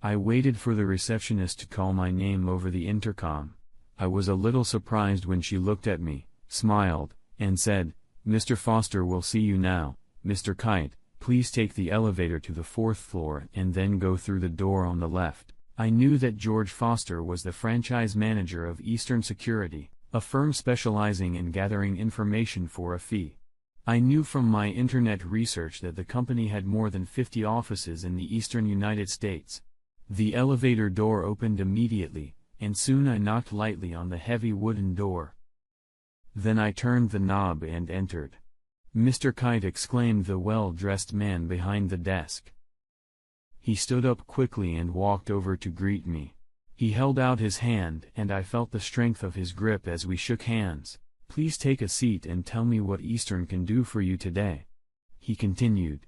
I waited for the receptionist to call my name over the intercom. I was a little surprised when she looked at me, smiled, and said, "Mr. Foster will see you now. Mr. Kite, please take the elevator to the 4th floor and then go through the door on the left." I knew that George Foster was the franchise manager of Eastern Security, a firm specializing in gathering information for a fee. I knew from my internet research that the company had more than 50 offices in the eastern United States. The elevator door opened immediately, and soon I knocked lightly on the heavy wooden door. Then I turned the knob and entered. "Mr. Kite," exclaimed the well-dressed man behind the desk. He stood up quickly and walked over to greet me. He held out his hand and I felt the strength of his grip as we shook hands. "Please take a seat and tell me what Eastern can do for you today," he continued.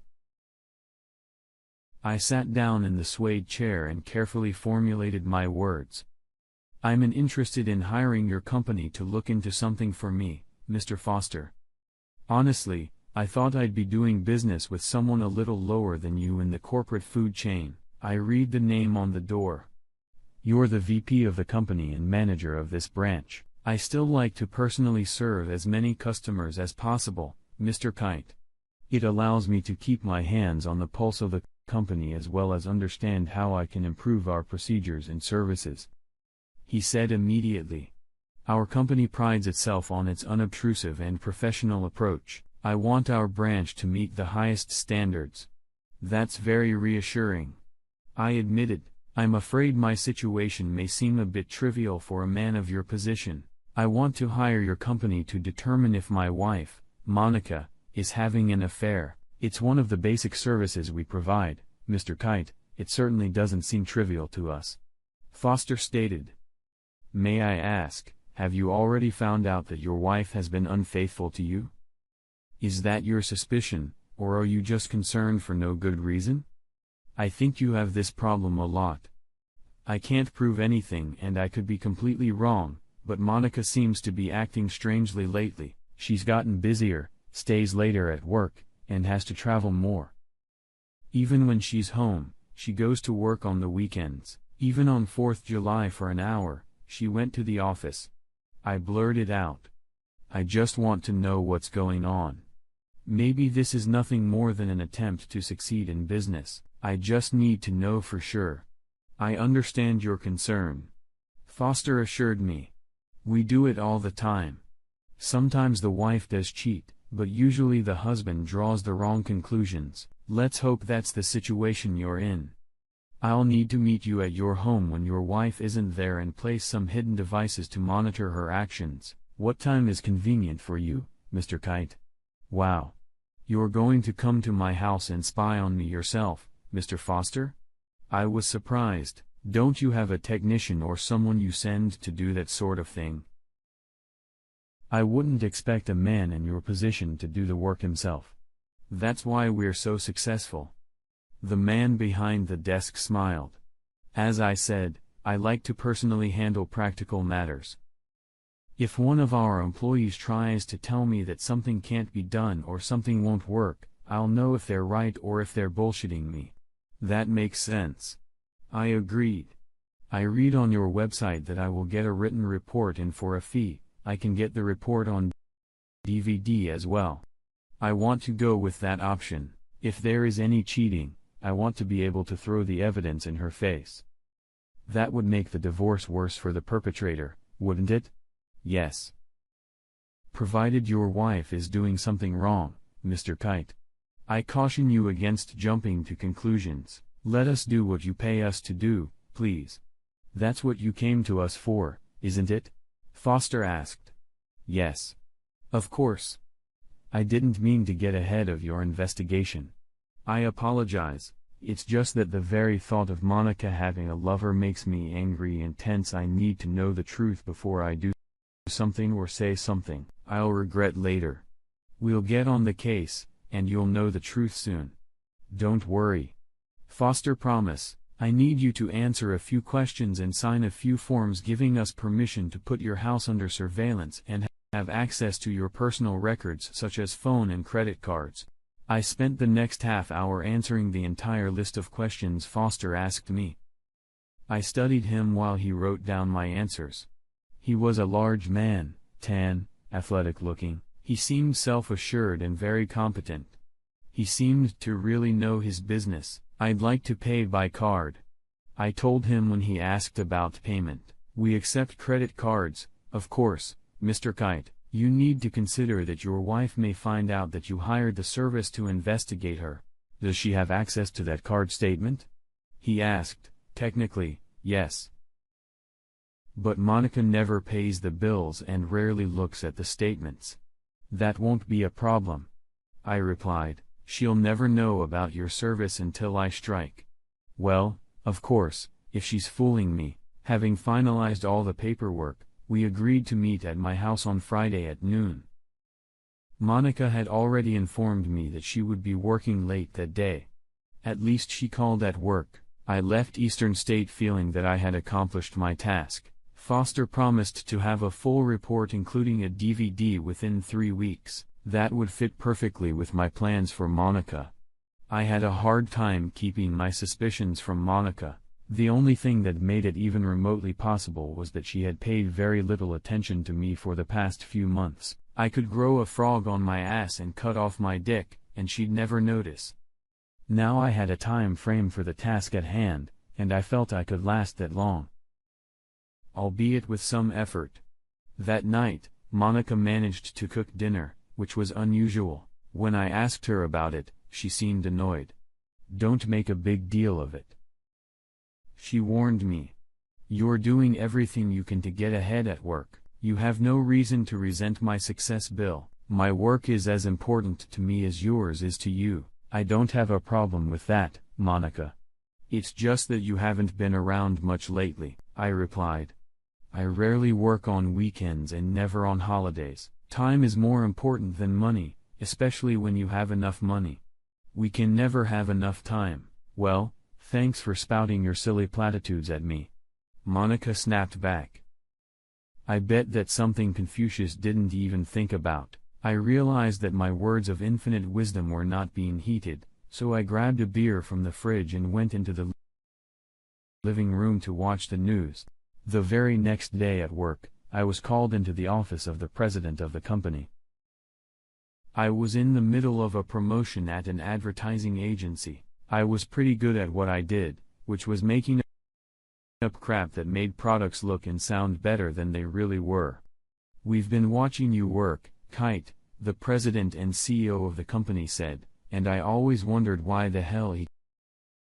I sat down in the suede chair and carefully formulated my words. "I'm interested in hiring your company to look into something for me, Mr. Foster. Honestly, I thought I'd be doing business with someone a little lower than you in the corporate food chain." I read the name on the door. "You're the VP of the company and manager of this branch. I still like to personally serve as many customers as possible, Mr. Kite. It allows me to keep my hands on the pulse of the company as well as understand how I can improve our procedures and services," he said immediately. "Our company prides itself on its unobtrusive and professional approach. I want our branch to meet the highest standards." "That's very reassuring," I admitted. "I'm afraid my situation may seem a bit trivial for a man of your position. I want to hire your company to determine if my wife, Monica, is having an affair. It's one of the basic services we provide, Mr. Kite. It certainly doesn't seem trivial to us," Foster stated. "May I ask, have you already found out that your wife has been unfaithful to you? Is that your suspicion, or are you just concerned for no good reason? I think you have this problem a lot. I can't prove anything and I could be completely wrong, but Monica seems to be acting strangely lately. She's gotten busier, stays later at work, and has to travel more. Even when she's home, she goes to work on the weekends. Even on 4th July for an hour, she went to the office." I blurted out. "I just want to know what's going on. Maybe this is nothing more than an attempt to succeed in business. I just need to know for sure." "I understand your concern," Foster assured me. "We do it all the time. Sometimes the wife does cheat, but usually the husband draws the wrong conclusions. Let's hope that's the situation you're in. I'll need to meet you at your home when your wife isn't there and place some hidden devices to monitor her actions. What time is convenient for you, Mr. Kite?" "Wow. You're going to come to my house and spy on me yourself, Mr. Foster?" I was surprised. "Don't you have a technician or someone you send to do that sort of thing?" "I wouldn't expect a man in your position to do the work himself. That's why we're so successful." The man behind the desk smiled. "As I said, I like to personally handle practical matters. If one of our employees tries to tell me that something can't be done or something won't work, I'll know if they're right or if they're bullshitting me." "That makes sense," I agreed. "I read on your website that I will get a written report and for a fee, I can get the report on DVD as well. I want to go with that option. If there is any cheating, I want to be able to throw the evidence in her face." "That would make the divorce worse for the perpetrator, wouldn't it?" "Yes. Provided your wife is doing something wrong, Mr. Kite. I caution you against jumping to conclusions. Let us do what you pay us to do, please." "That's what you came to us for, isn't it?" Foster asked. "Yes. Of course. I didn't mean to get ahead of your investigation. I apologize. It's just that the very thought of Monica having a lover makes me angry and tense. I need to know the truth before I do something or say something I'll regret later. We'll get on the case, and you'll know the truth soon. Don't worry. Foster, promise. I need you to answer a few questions and sign a few forms giving us permission to put your house under surveillance and have access to your personal records such as phone and credit cards." I spent the next half hour answering the entire list of questions Foster asked me. I studied him while he wrote down my answers. He was a large man, tan, athletic-looking. He seemed self-assured and very competent. He seemed to really know his business. "I'd like to pay by card," I told him when he asked about payment. "We accept credit cards, of course, Mr. Kite. You need to consider that your wife may find out that you hired the service to investigate her. Does she have access to that card statement?" He asked. "Technically, yes. But Monica never pays the bills and rarely looks at the statements." "That won't be a problem," I replied. "She'll never know about your service until I strike." Well, of course, if she's fooling me. Having finalized all the paperwork, we agreed to meet at my house on Friday at noon. Monica had already informed me that she would be working late that day. At least she called at work. I left Eastern State feeling that I had accomplished my task. Foster promised to have a full report including a DVD within 3 weeks. That would fit perfectly with my plans for Monica. I had a hard time keeping my suspicions from Monica. The only thing that made it even remotely possible was that she had paid very little attention to me for the past few months. I could grow a frog on my ass and cut off my dick, and she'd never notice. Now I had a time frame for the task at hand, and I felt I could last that long. Albeit with some effort. That night, Monica managed to cook dinner, which was unusual. When I asked her about it, she seemed annoyed. "Don't make a big deal of it," she warned me. "You're doing everything you can to get ahead at work. You have no reason to resent my success, Bill. My work is as important to me as yours is to you." "I don't have a problem with that, Monica. It's just that you haven't been around much lately," I replied. "I rarely work on weekends and never on holidays. Time is more important than money, especially when you have enough money. We can never have enough time." "Well, thanks for spouting your silly platitudes at me," Monica snapped back. I bet that's something Confucius didn't even think about. I realized that my words of infinite wisdom were not being heated, so I grabbed a beer from the fridge and went into the living room to watch the news. The very next day at work, I was called into the office of the president of the company. I was in the middle of a promotion at an advertising agency. I was pretty good at what I did, which was making up crap that made products look and sound better than they really were. "We've been watching you work, Kite," the president and CEO of the company said, and I always wondered why the hell he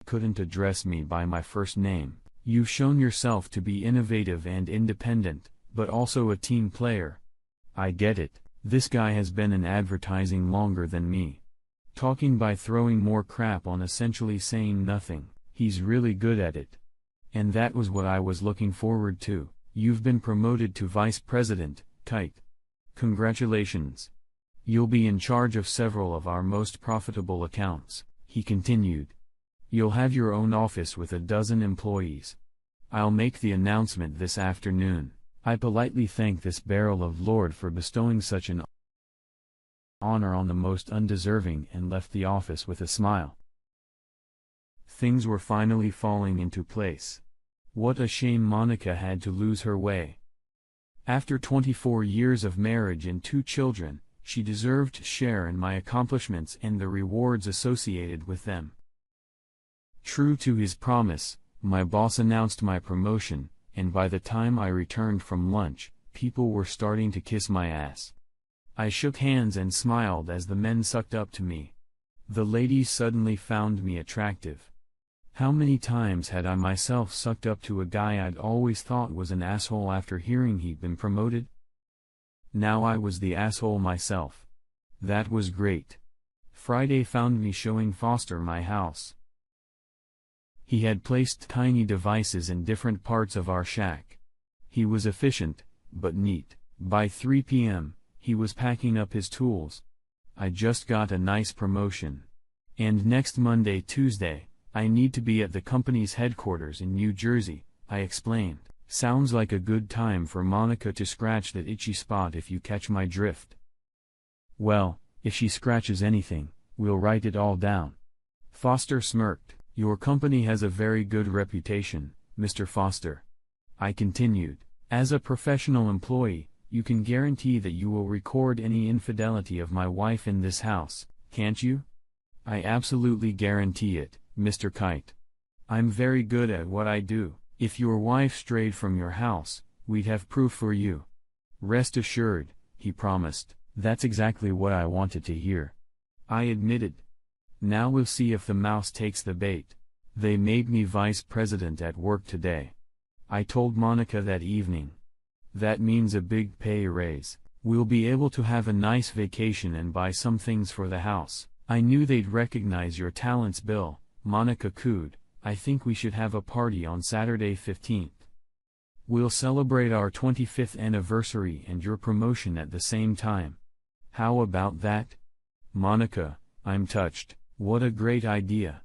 couldn't address me by my first name. "You've shown yourself to be innovative and independent, but also a team player." I get it. This guy has been in advertising longer than me. Talking by throwing more crap on essentially saying nothing. He's really good at it. And that was what I was looking forward to. "You've been promoted to vice president, Kite. Congratulations. You'll be in charge of several of our most profitable accounts," he continued. "You'll have your own office with 12 employees. I'll make the announcement this afternoon." I politely thanked this barrel of lord for bestowing such an honor on the most undeserving and left the office with a smile. Things were finally falling into place. What a shame Monica had to lose her way. After 24 years of marriage and 2 children, she deserved to share in my accomplishments and the rewards associated with them. True to his promise, my boss announced my promotion, and by the time I returned from lunch, people were starting to kiss my ass. I shook hands and smiled as the men sucked up to me. The ladies suddenly found me attractive. How many times had I myself sucked up to a guy I'd always thought was an asshole after hearing he'd been promoted? Now I was the asshole myself. That was great. Friday found me showing Foster my house. He had placed tiny devices in different parts of our shack. He was efficient, but neat. By 3 p.m., he was packing up his tools. I just got a nice promotion. And next Monday, Tuesday, I need to be at the company's headquarters in New Jersey, I explained. Sounds like a good time for Monica to scratch that itchy spot if you catch my drift. Well, if she scratches anything, we'll write it all down. Foster smirked. Your company has a very good reputation, Mr. Foster. I continued. As a professional employee, you can guarantee that you will record any infidelity of my wife in this house, can't you? I absolutely guarantee it, Mr. Kite. I'm very good at what I do. If your wife strayed from your house, we'd have proof for you. Rest assured, he promised. That's exactly what I wanted to hear. I admitted. Now we'll see if the mouse takes the bait. They made me vice president at work today. I told Monica that evening. That means a big pay raise. We'll be able to have a nice vacation and buy some things for the house. I knew they'd recognize your talents, Bill, Monica cooed. I think we should have a party on Saturday 15th. We'll celebrate our 25th anniversary and your promotion at the same time. How about that? Monica, I'm touched. What a great idea.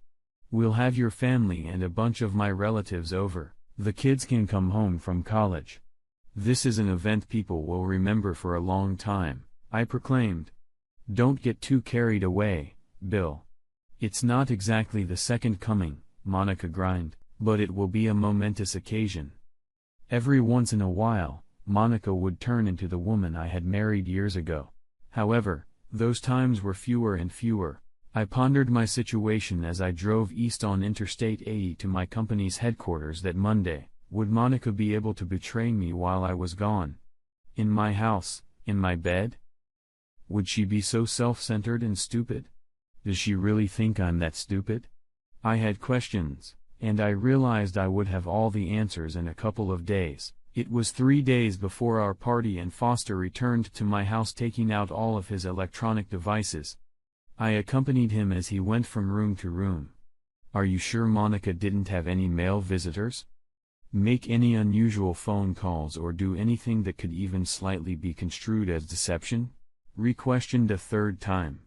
We'll have your family and a bunch of my relatives over. The kids can come home from college. This is an event people will remember for a long time, I proclaimed. Don't get too carried away, Bill. It's not exactly the second coming, Monica grinned, but it will be a momentous occasion. Every once in a while, Monica would turn into the woman I had married years ago. However, those times were fewer and fewer. I pondered my situation as I drove east on Interstate 80 to my company's headquarters that Monday. Would Monica be able to betray me while I was gone? In my house, in my bed? Would she be so self-centered and stupid? Does she really think I'm that stupid? I had questions, and I realized I would have all the answers in a couple of days. It was 3 days before our party and Foster returned to my house taking out all of his electronic devices. I accompanied him as he went from room to room. Are you sure Monica didn't have any male visitors? Make any unusual phone calls or do anything that could even slightly be construed as deception? Re-questioned a third time.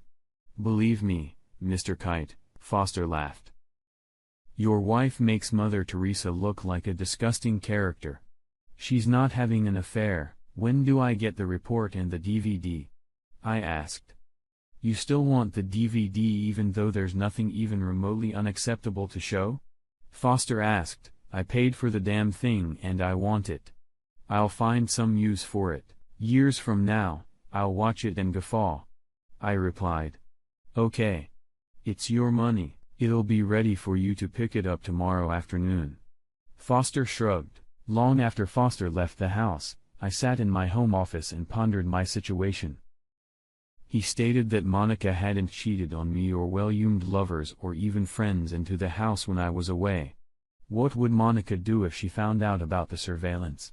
Believe me, Mr. Kite, Foster laughed. Your wife makes Mother Teresa look like a disgusting character. She's not having an affair. When do I get the report and the DVD? I asked. You still want the DVD even though there's nothing even remotely unacceptable to show? Foster asked. I paid for the damn thing and I want it. I'll find some use for it. Years from now, I'll watch it and guffaw. I replied. Okay. It's your money. It'll be ready for you to pick it up tomorrow afternoon. Foster shrugged. Long after Foster left the house, I sat in my home office and pondered my situation. He stated that Monica hadn't cheated on me or welcomed lovers or even friends into the house when I was away. What would Monica do if she found out about the surveillance?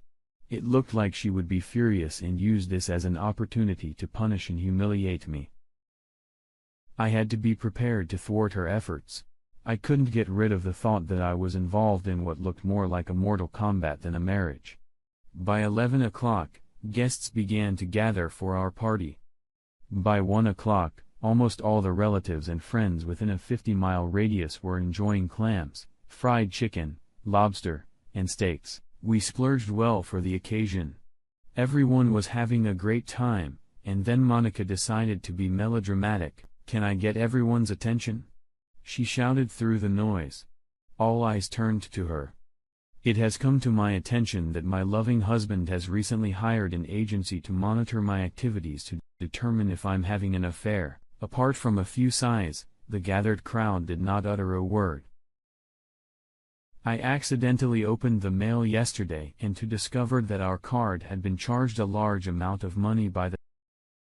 It looked like she would be furious and use this as an opportunity to punish and humiliate me. I had to be prepared to thwart her efforts. I couldn't get rid of the thought that I was involved in what looked more like a mortal combat than a marriage. By 11 o'clock, guests began to gather for our party. By 1 o'clock, almost all the relatives and friends within a 50-mile radius were enjoying clams, fried chicken, lobster, and steaks. We splurged well for the occasion. Everyone was having a great time, and then Monica decided to be melodramatic. Can I get everyone's attention? She shouted through the noise. All eyes turned to her. It has come to my attention that my loving husband has recently hired an agency to monitor my activities to determine if I'm having an affair. Apart from a few sighs, the gathered crowd did not utter a word. I accidentally opened the mail yesterday and discovered that our card had been charged a large amount of money by the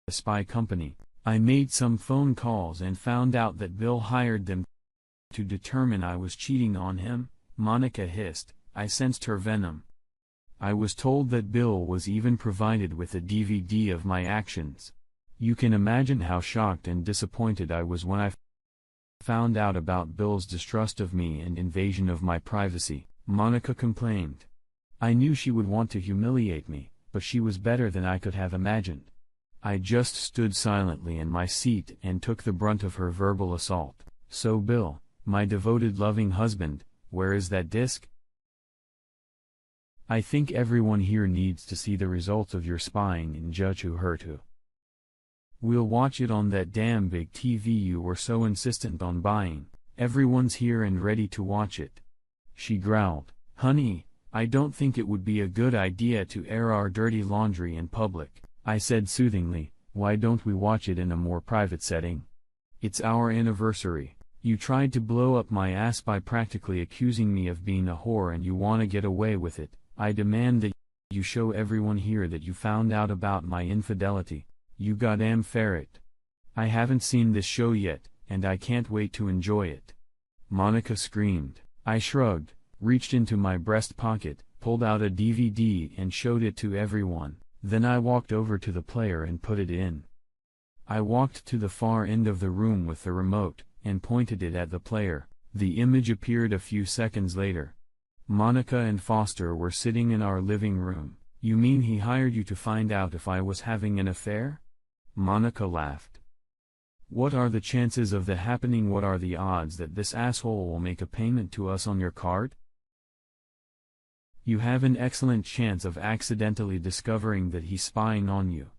spy company. I made some phone calls and found out that Bill hired them to determine I was cheating on him. Monica hissed. I sensed her venom. I was told that Bill was even provided with a DVD of my actions. You can imagine how shocked and disappointed I was when I found out about Bill's distrust of me and invasion of my privacy. Monica complained. I knew she would want to humiliate me, but she was better than I could have imagined. I just stood silently in my seat and took the brunt of her verbal assault. So Bill, my devoted loving husband, where is that disc? I think everyone here needs to see the results of your spying and judge who hurt who. We'll watch it on that damn big TV you were so insistent on buying. Everyone's here and ready to watch it. She growled. "Honey, I don't think it would be a good idea to air our dirty laundry in public," I said soothingly. "Why don't we watch it in a more private setting? It's our anniversary. You tried to blow up my ass by practically accusing me of being a whore and you want to get away with it. I demand that you show everyone here that you found out about my infidelity. You goddamn ferret. I haven't seen this show yet, and I can't wait to enjoy it," Monica screamed. I shrugged, reached into my breast pocket, pulled out a DVD and showed it to everyone. Then I walked over to the player and put it in. I walked to the far end of the room with the remote, and pointed it at the player. The image appeared a few seconds later. Monica and Foster were sitting in our living room. "You mean he hired you to find out if I was having an affair?" Monica laughed. "What are the chances of that happening? What are the odds that this asshole will make a payment to us on your card?" "You have an excellent chance of accidentally discovering that he's spying on you,"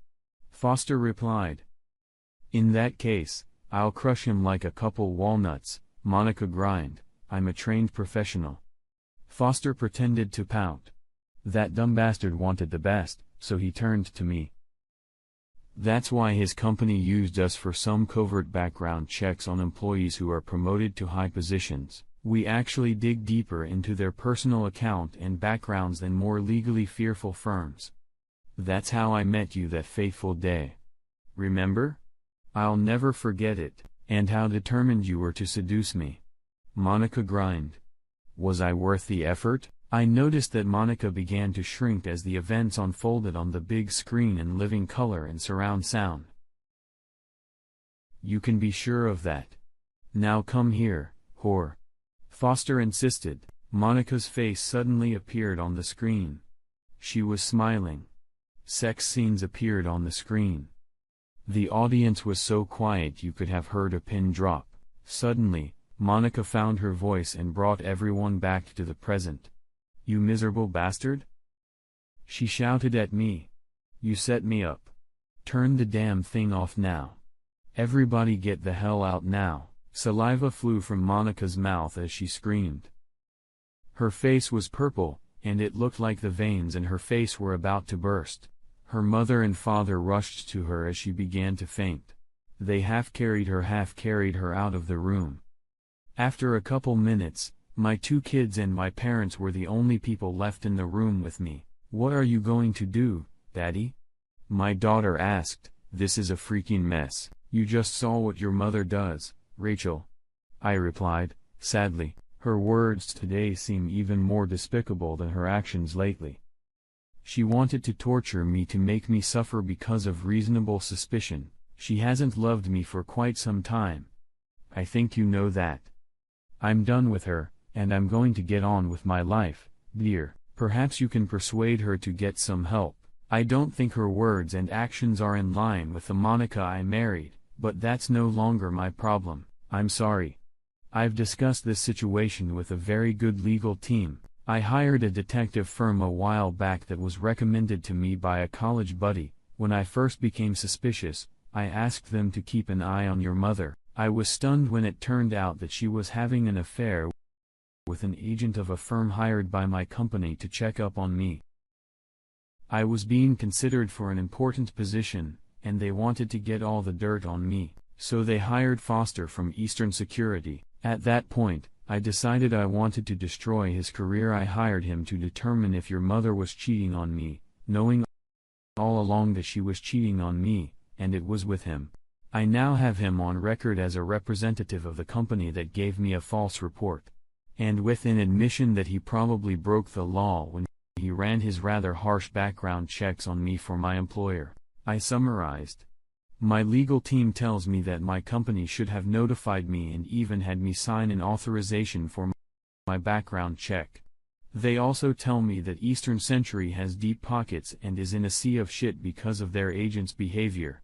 Foster replied. "In that case, I'll crush him like a couple walnuts," Monica grinned. "I'm a trained professional." Foster pretended to pout. "That dumb bastard wanted the best, so he turned to me. That's why his company used us for some covert background checks on employees who are promoted to high positions. We actually dig deeper into their personal account and backgrounds than more legally fearful firms. That's how I met you that fateful day. Remember? I'll never forget it, and how determined you were to seduce me." Monica grinned. Was I worth the effort? I noticed that Monica began to shrink as the events unfolded on the big screen in living color and surround sound. "You can be sure of that. Now come here, whore," Foster insisted. Monica's face suddenly appeared on the screen. She was smiling. Sex scenes appeared on the screen. The audience was so quiet you could have heard a pin drop. Suddenly, Monica found her voice and brought everyone back to the present. "You miserable bastard!" she shouted at me. "You set me up. Turn the damn thing off now. Everybody get the hell out now." Saliva flew from Monica's mouth as she screamed. Her face was purple, and it looked like the veins in her face were about to burst. Her mother and father rushed to her as she began to faint. They half carried her out of the room. After a couple minutes, my 2 kids and my parents were the only people left in the room with me. "What are you going to do, Daddy?" my daughter asked. "This is a freaking mess. You just saw what your mother does, Rachel," I replied, sadly. Her words today seem even more despicable than her actions lately. "She wanted to torture me to make me suffer because of reasonable suspicion. She hasn't loved me for quite some time. I think you know that. I'm done with her, and I'm going to get on with my life, dear. Perhaps you can persuade her to get some help." I don't think her words and actions are in line with the Monica I married, but that's no longer my problem. I'm sorry. I've discussed this situation with a very good legal team. I hired a detective firm a while back that was recommended to me by a college buddy. When I first became suspicious, I asked them to keep an eye on your mother. I was stunned when it turned out that she was having an affair with an agent of a firm hired by my company to check up on me. I was being considered for an important position, and they wanted to get all the dirt on me, so they hired Foster from Eastern Security. At that point, I decided I wanted to destroy his career. I hired him to determine if your mother was cheating on me, knowing all along that she was cheating on me, and it was with him. I now have him on record as a representative of the company that gave me a false report. And with an admission that he probably broke the law when he ran his rather harsh background checks on me for my employer. I summarized. My legal team tells me that my company should have notified me and even had me sign an authorization for my background check. They also tell me that Eastern Century has deep pockets and is in a sea of shit because of their agent's behavior.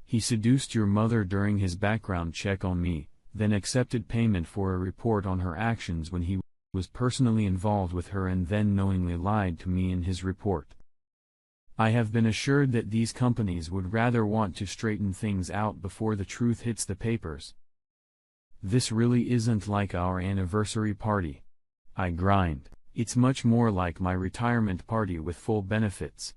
He seduced your mother during his background check on me, then accepted payment for a report on her actions when he was personally involved with her, and then knowingly lied to me in his report. I have been assured that these companies would rather want to straighten things out before the truth hits the papers. This really isn't like our anniversary party. I grind. It's much more like my retirement party with full benefits.